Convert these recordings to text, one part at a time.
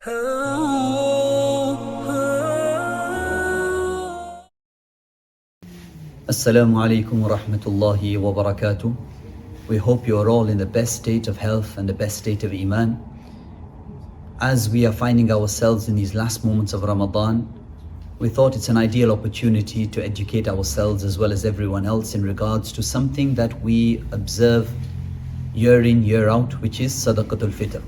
Assalamu alaikum wa rahmatullahi wa barakatuh. We hope you are all in the best state of health and the best state of Iman. As we are finding ourselves in these last moments of Ramadan, we thought it's an ideal opportunity to educate ourselves as well as everyone else in regards to something that we observe year in, year out, which is Sadaqatul Fitr.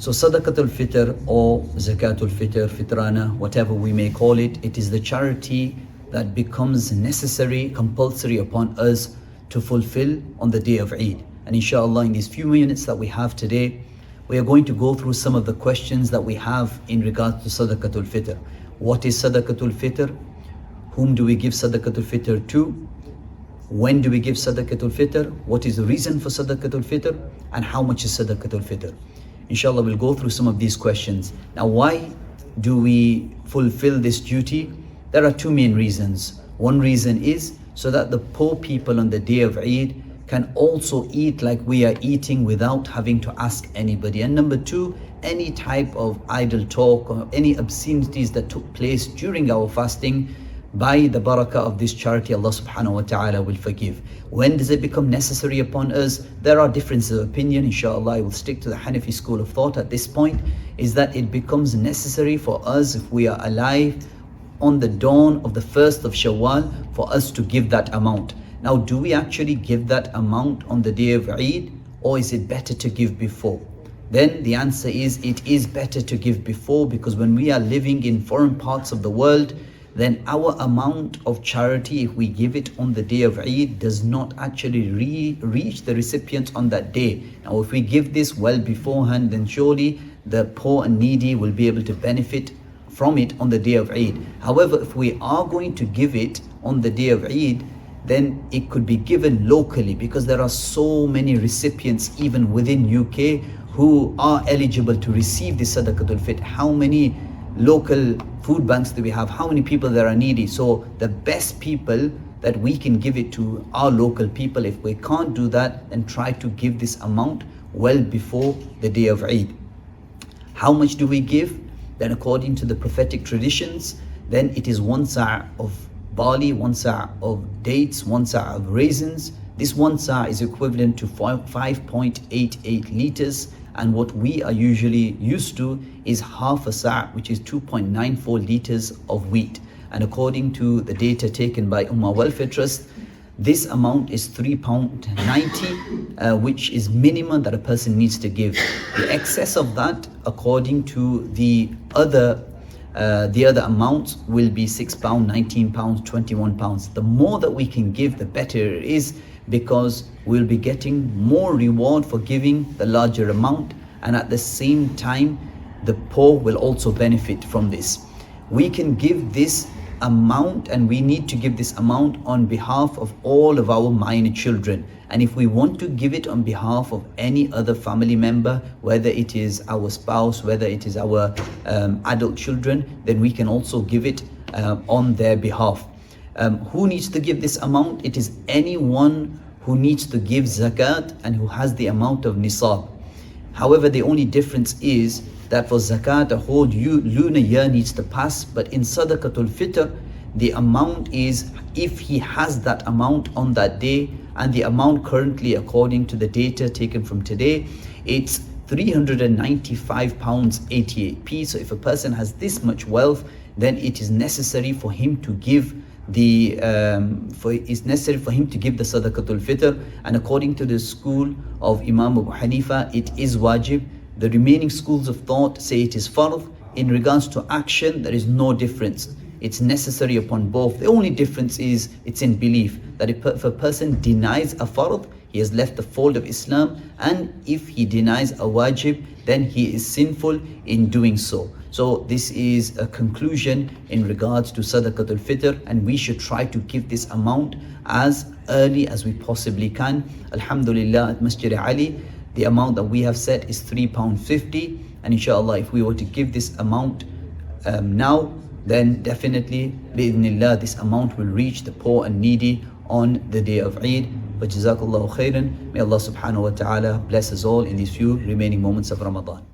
So Sadaqatul Fitr or Zakatul Fitr, Fitrana, whatever we may call it, it is the charity that becomes necessary, compulsory upon us to fulfill on the day of Eid. And inshallah, in these few minutes that we have today, we are going to go through some of the questions that we have in regards to Sadaqatul Fitr. What is Sadaqatul Fitr? Whom do we give Sadaqatul Fitr to? When do we give Sadaqatul Fitr? What is the reason for Sadaqatul Fitr? And how much is Sadaqatul Fitr? Inshallah, we'll go through some of these questions. Now, why do we fulfill this duty? There are two main reasons. One reason is so that the poor people on the day of Eid can also eat like we are eating without having to ask anybody. And number two, any type of idle talk or any obscenities that took place during our fasting, by the barakah of this charity, Allah subhanahu wa ta'ala will forgive. When does it become necessary upon us? There are differences of opinion. Inshallah, I will stick to the Hanafi school of thought at this point, is that it becomes necessary for us, if we are alive on the dawn of the 1st of Shawwal, for us to give that amount. Now, do we actually give that amount on the day of Eid, or is it better to give before? Then the answer is, it is better to give before, because when we are living in foreign parts of the world, then our amount of charity, if we give it on the day of Eid, does not actually reach the recipient on that day. Now, if we give this well beforehand, then surely the poor and needy will be able to benefit from it on the day of Eid. However, if we are going to give it on the day of Eid, then it could be given locally, because there are so many recipients even within UK who are eligible to receive the Sadaqatul Fitr. How many local food banks do we have? How many people there are needy? So the best people that we can give it to are local people. If we can't do that, then try to give this amount well before the day of Eid. How much do we give? Then according to the prophetic traditions, then it is 1 sa' of barley, 1 sa' of dates, 1 sa' of raisins. This 1 sa' is equivalent to 5.88 liters. And what we are usually used to is half a sa', which is 2.94 liters of wheat. And according to the data taken by Ummah Welfare Trust, this amount is £3.90, which is minimum that a person needs to give. The excess of that, according to the other amounts, will be £6, £19, £21. The more that we can give, the better it is, because we'll be getting more reward for giving the larger amount, and at the same time the poor will also benefit from this. We can give this amount, and we need to give this amount on behalf of all of our minor children. And if we want to give it on behalf of any other family member, whether it is our spouse, whether it is our adult children, then we can also give it on their behalf. Who needs to give this amount? It is anyone who needs to give zakat and who has the amount of nisab. However, the only difference is that for zakat, a whole lunar year needs to pass, but in Sadaqatul Fitr, the amount is, if he has that amount on that day, and the amount currently, according to the data taken from today, it's £395.88. So if a person has this much wealth, then it is necessary for him to give the Sadaqatul Fitr. And according to the school of Imam Abu Hanifa, it is wajib. The remaining schools of thought say it is fard. In regards to action, there is no difference. It's necessary upon both. The only difference is it's in belief, that if a person denies a fard, he has left the fold of Islam, and if he denies a wajib, then he is sinful in doing so. So this is a conclusion in regards to Sadaqatul Fitr, and we should try to give this amount as early as we possibly can. Alhamdulillah, at Masjid Ali, the amount that we have set is £3.50, and inshallah, if we were to give this amount now, then definitely, bi'idhnillah, this amount will reach the poor and needy on the day of Eid. But jazakallahu khairan. May Allah subhanahu wa ta'ala bless us all in these few remaining moments of Ramadan.